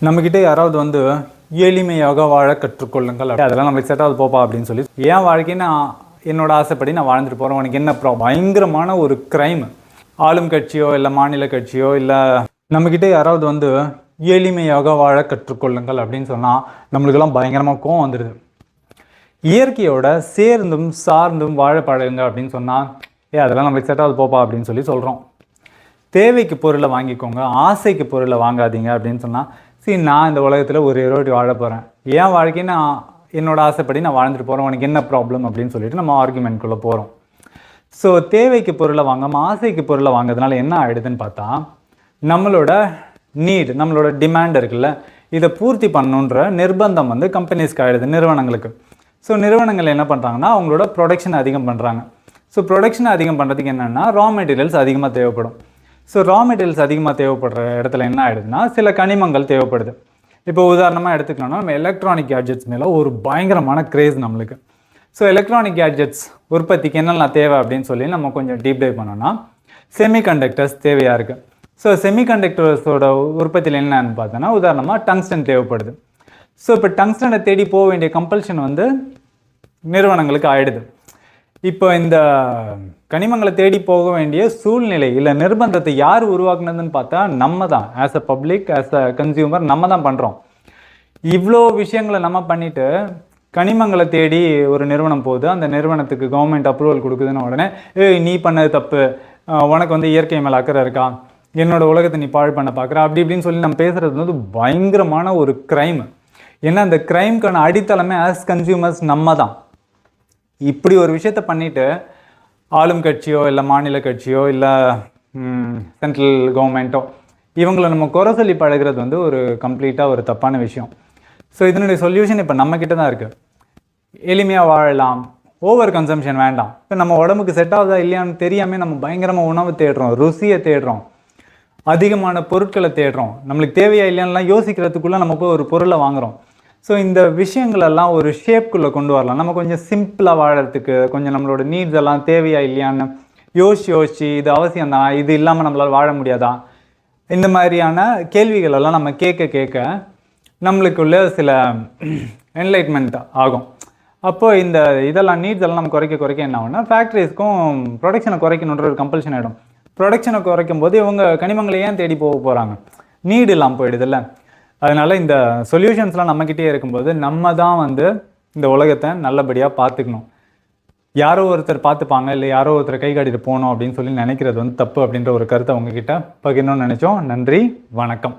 நம்மக்கிட்ட யாராவது வந்து எளிமையாக வாழ கற்றுக்கொள்ளுங்கள், அதெல்லாம் நம்மளுக்கு செட் ஆகுது போப்பா அப்படின்னு சொல்லி என் வாழ்க்கையை நான் என்னோட ஆசைப்படி நான் வாழ்ந்துட்டு போகிறேன், உனக்கு என்ன பயங்கரமான ஒரு க்ரைம். ஆளும் கட்சியோ இல்லை மாநில கட்சியோ இல்லை நம்மக்கிட்ட யாராவது வந்து எளிமையாக வாழ கற்றுக்கொள்ளுங்கள் அப்படின்னு சொன்னால் நம்மளுக்கெல்லாம் பயங்கரமாக கோவம் வந்துடுது. இயற்கையோட சேர்ந்தும் சார்ந்தும் வாழ பழகுங்க அப்படின்னு சொன்னால் அதெல்லாம் நம்மளுக்கு செட் ஆகுது போப்பா அப்படின்னு சொல்லி சொல்கிறோம். தேவைக்கு பொருளை வாங்கிக்கோங்க, ஆசைக்கு பொருளை வாங்காதீங்க அப்படின்னு சொன்னால் நான் இந்த உலகத்தில் ஒரு வாட்டி வாழ போகிறேன், என் வாழ்க்கையை நான் என்னோட ஆசைப்படி நான் வாழ்ந்துட்டு போகிறேன், உனக்கு என்ன ப்ராப்ளம் அப்படின்னு சொல்லிட்டு நம்ம ஆர்குமெண்ட்குள்ளே போகிறோம். ஸோ தேவைக்கு பொருளை வாங்காமல் ஆசைக்கு பொருளை வாங்கிறதுனால என்ன ஆகிடுதுன்னு பார்த்தா நம்மளோட நீட், நம்மளோட டிமாண்ட் இருக்குல்ல, இதை பூர்த்தி பண்ணணுன்ற நிர்பந்தம் வந்து கம்பெனிஸ்க்கு ஆகிடுது, நிறுவனங்களுக்கு. ஸோ நிறுவனங்கள் என்ன பண்ணுறாங்கன்னா அவங்களோட ப்ரொடக்ஷனை அதிகம் பண்ணுறாங்க. ஸோ ப்ரொடக்ஷனை அதிகம் பண்ணுறதுக்கு என்னென்னா ரா மெட்டீரியல்ஸ் அதிகமாக தேவைப்படும். ஸோ ரா மெட்டீரியல்ஸ் அதிகமாக தேவைப்படுற இடத்துல என்ன ஆகிடுதுன்னா சில கனிமங்கள் தேவைப்படுது. இப்போ உதாரணமாக எடுத்துக்கணும்னா நம்ம எலக்ட்ரானிக் கேட்ஜெட்ஸ் மேலே ஒரு பயங்கரமான க்ரேஸ் நம்மளுக்கு. ஸோ எலக்ட்ரானிக் கேட்ஜெட்ஸ் உற்பத்திக்கு என்னெல்லாம் தேவை அப்படின்னு சொல்லி நம்ம கொஞ்சம் டீப் டைவ் பண்ணோன்னா செமிகண்டக்டர்ஸ் தேவையாக இருக்குது. ஸோ செமிகண்டக்டர்ஸோட உற்பத்தியில் என்னன்னு பார்த்தோன்னா உதாரணமாக டங்ஸ்டன் தேவைப்படுது. ஸோ இப்போ டங்ஸ்டனை தேடி போக வேண்டிய கம்பல்ஷன் வந்து நிறுவனங்களுக்கு ஆகிடுது. இப்போ இந்த கனிமங்களை தேடி போக வேண்டிய சூழ்நிலை இல்லை நிர்பந்தத்தை யார் உருவாக்குனதுன்னு பார்த்தா நம்ம தான். As a public, as a consumer நம்ம தான் பண்ணுறோம். இவ்வளோ விஷயங்களை நம்ம பண்ணிவிட்டு கனிமங்களை தேடி ஒரு நிறுவனம் போகுது, அந்த நிறுவனத்துக்கு கவர்மெண்ட் அப்ரூவல் கொடுக்குதுன்னு உடனே நீ பண்ணது தப்பு, உனக்கு வந்து இயற்கை மேலே அக்கறை இருக்கா, என்னோட உலகத்தை நீ பாழ் பண்ண பார்க்குற அப்படி இப்படின்னு சொல்லி நம்ம பேசுகிறது வந்து பயங்கரமான ஒரு க்ரைம். ஏன்னா அந்த க்ரைம்க்கான அடித்தளமே ஆஸ் கன்சியூமர்ஸ் நம்ம தான். இப்படி ஒரு விஷயத்த பண்ணிவிட்டு ஆளும் கட்சியோ இல்லை மாநில கட்சியோ இல்லை சென்ட்ரல் கவர்மெண்ட்டோ இவங்களை நம்ம குறை சொல்லி பழகிறது வந்து ஒரு கம்ப்ளீட்டாக ஒரு தப்பான விஷயம். ஸோ இதனுடைய சொல்யூஷன் இப்போ நம்மக்கிட்ட தான் இருக்குது. எளிமையாக வாழலாம், ஓவர் கன்சம்ஷன் வேண்டாம். இப்போ நம்ம உடம்புக்கு செட் ஆகுதா இல்லையான்னு தெரியாமல் நம்ம பயங்கரமாக உணவு தேடுறோம், ருசியை தேடுறோம், அதிகமான பொருட்களை தேடுறோம், நம்மளுக்கு தேவையா இல்லையான்லாம் யோசிக்கிறதுக்குள்ளே நம்ம போய் ஒரு பொருளை வாங்குகிறோம். ஸோ இந்த விஷயங்களெல்லாம் ஒரு ஷேப்புக்குள்ளே கொண்டு வரலாம். நம்ம கொஞ்சம் சிம்பிளாக வாழறதுக்கு கொஞ்சம் நம்மளோட நீட்ஸ் எல்லாம் தேவையா இல்லையான்னு யோசிச்சு இது அவசியம் தான், இது இல்லாமல் நம்மளால் வாழ முடியாதா, இந்த மாதிரியான கேள்விகளெல்லாம் நம்ம கேட்க நம்மளுக்குள்ள சில என்லைட்மெண்ட் ஆகும். அப்போது இந்த இதெல்லாம் நீட்ஸ் எல்லாம் நம்ம குறைக்க என்ன ஆகும்னா ஃபேக்ட்ரிஸ்க்கும் ப்ரொடக்ஷனை குறைக்கணுன்ற ஒரு கம்பல்ஷன் ஆகிடும். ப்ரொடக்ஷனை குறைக்கும் போது இவங்க கனிமங்களை ஏன் தேடி போகிறாங்க, நீடு இல்லாமல் போயிடுதில்ல. அதனால் இந்த சொல்யூஷன்ஸ்லாம் நம்மக்கிட்டே இருக்கும்போது நம்ம தான் வந்து இந்த உலகத்தை நல்லபடியாக பார்த்துக்கணும். யாரோ ஒருத்தர் பார்த்துப்பாங்க இல்லை யாரோ ஒருத்தர் கை காட்டிட்டு போகணும் அப்படின்னு சொல்லி நினைக்கிறது வந்து தப்பு அப்படின்ற ஒரு கருத்தை உங்ககிட்ட பகிரணும்னு நினச்சோம். நன்றி, வணக்கம்.